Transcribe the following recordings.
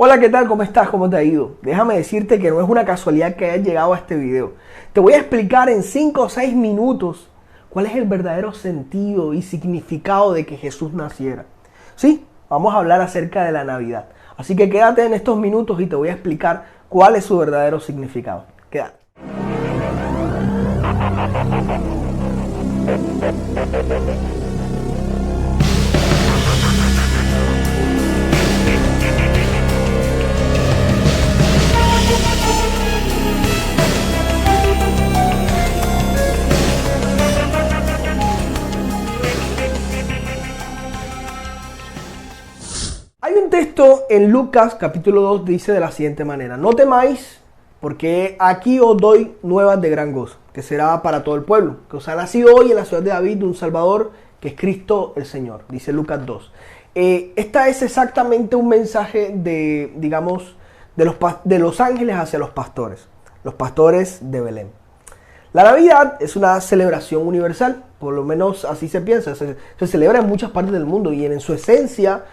Hola, ¿qué tal? ¿Cómo estás? ¿Cómo te ha ido? Déjame decirte que no es una casualidad que hayas llegado a este video. Te voy a explicar en 5 o 6 minutos cuál es el verdadero sentido y significado de que Jesús naciera. Sí, vamos a hablar acerca de la Navidad. Así que quédate en estos minutos y te voy a explicar cuál es su verdadero significado. Quédate. Hay un texto en Lucas capítulo 2, dice de la siguiente manera: no temáis, porque aquí os doy nuevas de gran gozo, que será para todo el pueblo, que os ha nacido hoy en la ciudad de David un Salvador, que es Cristo el Señor, dice Lucas 2. Esta es exactamente un mensaje de, digamos, de los ángeles hacia los pastores de Belén. La Navidad es una celebración universal, por lo menos así se piensa, se celebra en muchas partes del mundo y en su esencia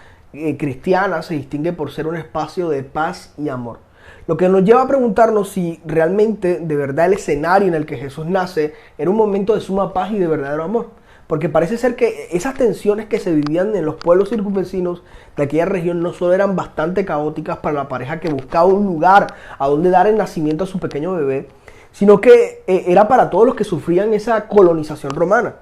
cristiana se distingue por ser un espacio de paz y amor. Lo que nos lleva a preguntarnos si realmente, de verdad, el escenario en el que Jesús nace era un momento de suma paz y de verdadero amor. Porque parece ser que esas tensiones que se vivían en los pueblos circunvecinos de aquella región no solo eran bastante caóticas para la pareja que buscaba un lugar a donde dar el nacimiento a su pequeño bebé, sino que era para todos los que sufrían esa colonización romana.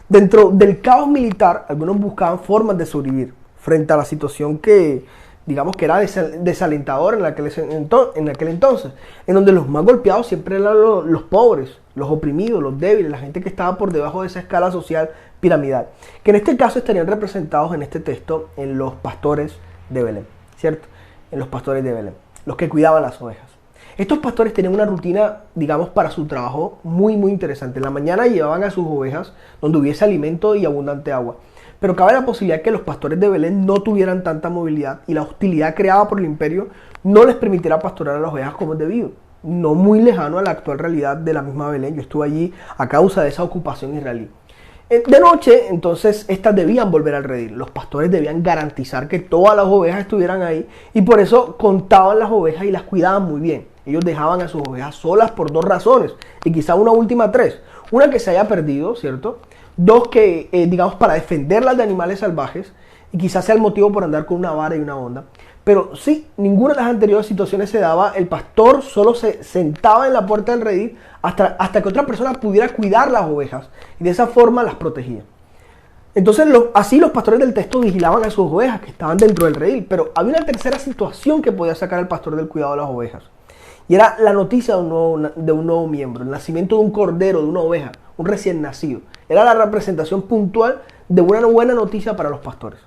Dentro del caos militar, algunos buscaban formas de sobrevivir frente a la situación que, digamos, que era desalentadora en aquel entonces, en donde los más golpeados siempre eran los pobres, los oprimidos, los débiles, la gente que estaba por debajo de esa escala social piramidal, que en este caso estarían representados en este texto en los pastores de Belén, ¿cierto? En los pastores de Belén, los que cuidaban las ovejas. Estos pastores tenían una rutina, digamos, para su trabajo muy interesante. En la mañana llevaban a sus ovejas donde hubiese alimento y abundante agua. Pero cabe la posibilidad que los pastores de Belén no tuvieran tanta movilidad y la hostilidad creada por el imperio no les permitiera pastorear a las ovejas como es debido. No muy lejano a la actual realidad de la misma Belén. Yo estuve allí a causa de esa ocupación israelí. De noche, entonces, estas debían volver al redil. Los pastores debían garantizar que todas las ovejas estuvieran ahí y por eso contaban las ovejas y las cuidaban muy bien. Ellos dejaban a sus ovejas solas por 2 razones y quizá una última 3. Una, que se haya perdido, ¿cierto? 2, que digamos, para defenderlas de animales salvajes, y quizás sea el motivo por andar con una vara y una honda. Pero sí, ninguna de las anteriores situaciones se daba. El pastor solo se sentaba en la puerta del redil hasta que otra persona pudiera cuidar las ovejas y de esa forma las protegía. Entonces así los pastores del texto vigilaban a sus ovejas que estaban dentro del redil. Pero había una tercera situación que podía sacar al pastor del cuidado de las ovejas, y era la noticia de un nuevo miembro, el nacimiento de un cordero, de una oveja, un recién nacido. Era la representación puntual de una buena noticia para los pastores.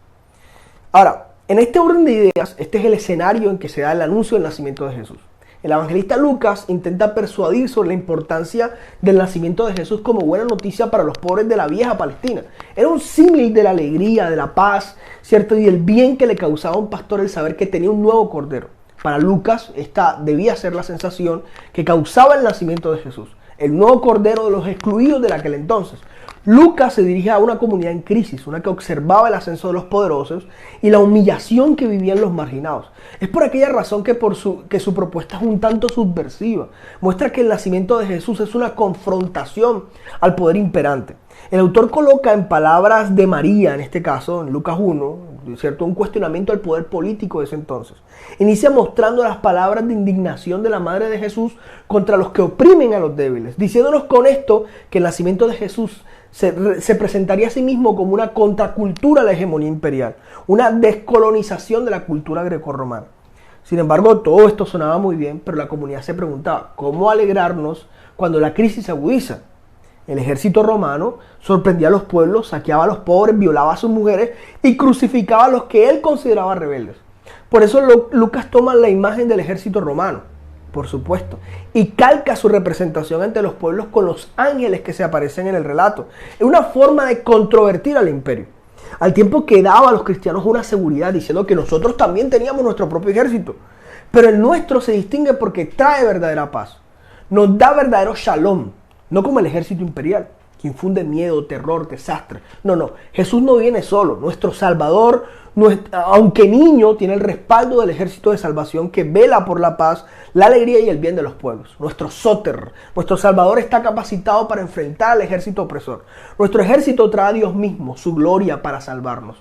Ahora, en este orden de ideas, este es el escenario en que se da el anuncio del nacimiento de Jesús. El evangelista Lucas intenta persuadir sobre la importancia del nacimiento de Jesús como buena noticia para los pobres de la vieja Palestina. Era un símil de la alegría, de la paz, ¿cierto? Y el bien que le causaba a un pastor el saber que tenía un nuevo cordero. Para Lucas, esta debía ser la sensación que causaba el nacimiento de Jesús, el nuevo cordero de los excluidos de aquel entonces. Lucas se dirige a una comunidad en crisis, una que observaba el ascenso de los poderosos y la humillación que vivían los marginados. Es por aquella razón que su propuesta es un tanto subversiva. Muestra que el nacimiento de Jesús es una confrontación al poder imperante. El autor coloca en palabras de María, en este caso, en Lucas 1, ¿cierto?, un cuestionamiento al poder político de ese entonces. Inicia mostrando las palabras de indignación de la madre de Jesús contra los que oprimen a los débiles, diciéndonos con esto que el nacimiento de Jesús se presentaría a sí mismo como una contracultura a la hegemonía imperial, una descolonización de la cultura grecorromana. Sin embargo, todo esto sonaba muy bien, pero la comunidad se preguntaba, ¿cómo alegrarnos cuando la crisis se agudiza? El ejército romano sorprendía a los pueblos, saqueaba a los pobres, violaba a sus mujeres y crucificaba a los que él consideraba rebeldes. Por eso Lucas toma la imagen del ejército romano, por supuesto, y calca su representación ante los pueblos con los ángeles que se aparecen en el relato. Es una forma de controvertir al imperio, al tiempo que daba a los cristianos una seguridad, diciendo que nosotros también teníamos nuestro propio ejército, pero el nuestro se distingue porque trae verdadera paz, nos da verdadero shalom, no como el ejército imperial. que infunde miedo, terror, desastre. No, Jesús no viene solo. Nuestro Salvador, aunque niño, tiene el respaldo del ejército de salvación que vela por la paz, la alegría y el bien de los pueblos. Nuestro Soter, nuestro Salvador, está capacitado para enfrentar al ejército opresor. Nuestro ejército trae a Dios mismo, su gloria, para salvarnos.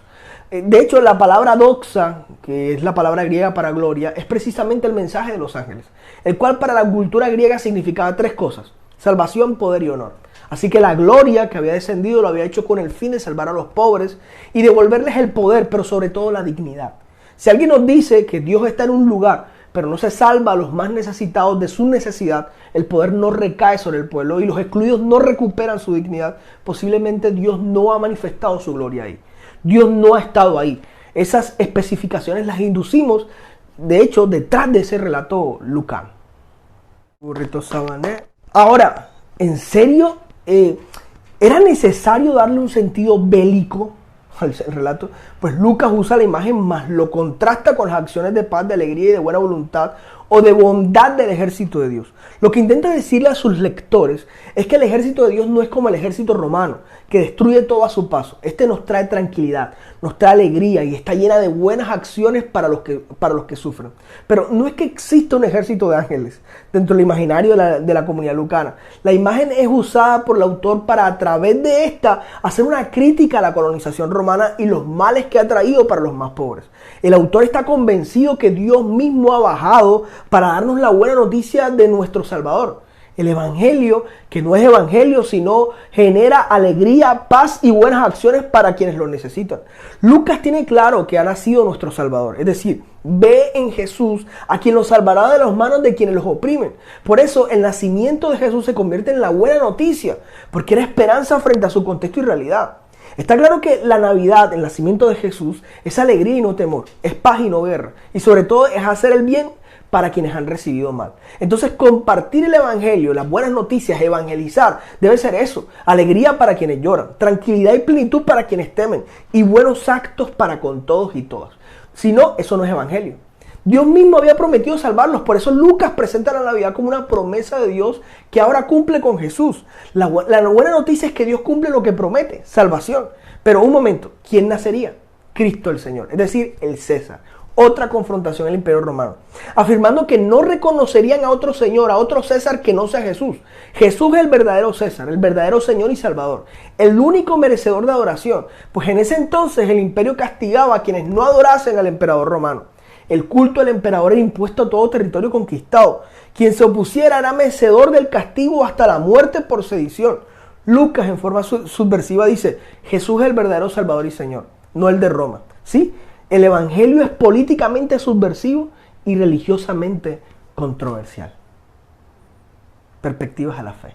De hecho, la palabra doxa, que es la palabra griega para gloria, es precisamente el mensaje de los ángeles, el cual para la cultura griega significaba 3 cosas: salvación, poder y honor. Así que la gloria que había descendido lo había hecho con el fin de salvar a los pobres y devolverles el poder, pero sobre todo la dignidad. Si alguien nos dice que Dios está en un lugar, pero no se salva a los más necesitados de su necesidad, el poder no recae sobre el pueblo y los excluidos no recuperan su dignidad, posiblemente Dios no ha manifestado su gloria ahí. Dios no ha estado ahí. Esas especificaciones las inducimos, de hecho, detrás de ese relato lucano. Burrito sabané. Ahora, ¿en serio era necesario darle un sentido bélico al relato? Pues Lucas usa la imagen más lo contrasta con las acciones de paz, de alegría y de buena voluntad o de bondad del ejército de Dios. Lo que intenta decirle a sus lectores es que el ejército de Dios no es como el ejército romano, que destruye todo a su paso. Este nos trae tranquilidad, nos trae alegría y está llena de buenas acciones para los que sufren. Pero no es que exista un ejército de ángeles dentro del imaginario de la comunidad lucana. La imagen es usada por el autor para, a través de esta, hacer una crítica a la colonización romana y los males que ha traído para los más pobres. El autor está convencido que Dios mismo ha bajado para darnos la buena noticia de nuestro Salvador. El evangelio, que no es evangelio, sino genera alegría, paz y buenas acciones para quienes lo necesitan. Lucas tiene claro que ha nacido nuestro Salvador, es decir, ve en Jesús a quien los salvará de las manos de quienes los oprimen. Por eso el nacimiento de Jesús se convierte en la buena noticia, porque era esperanza frente a su contexto y realidad. Está claro que la Navidad, el nacimiento de Jesús, es alegría y no temor, es paz y no guerra, y sobre todo es hacer el bien para quienes han recibido mal. Entonces, compartir el evangelio, las buenas noticias, evangelizar, debe ser eso: alegría para quienes lloran, tranquilidad y plenitud para quienes temen, y buenos actos para con todos y todas. Si no, eso no es evangelio. Dios mismo había prometido salvarlos, por eso Lucas presenta la Navidad como una promesa de Dios que ahora cumple con Jesús. La buena noticia es que Dios cumple lo que promete, salvación. Pero un momento, ¿quién nacería? Cristo el Señor, es decir, el César. Otra confrontación al Imperio Romano, afirmando que no reconocerían a otro Señor, a otro César que no sea Jesús. Jesús es el verdadero César, el verdadero Señor y Salvador, el único merecedor de adoración, pues en ese entonces el imperio castigaba a quienes no adorasen al emperador romano. El culto al emperador era impuesto a todo territorio conquistado. Quien se opusiera era merecedor del castigo hasta la muerte por sedición. Lucas, en forma subversiva, dice: Jesús es el verdadero Salvador y Señor, no el de Roma. ¿Sí? El evangelio es políticamente subversivo y religiosamente controversial. Perspectivas a la fe.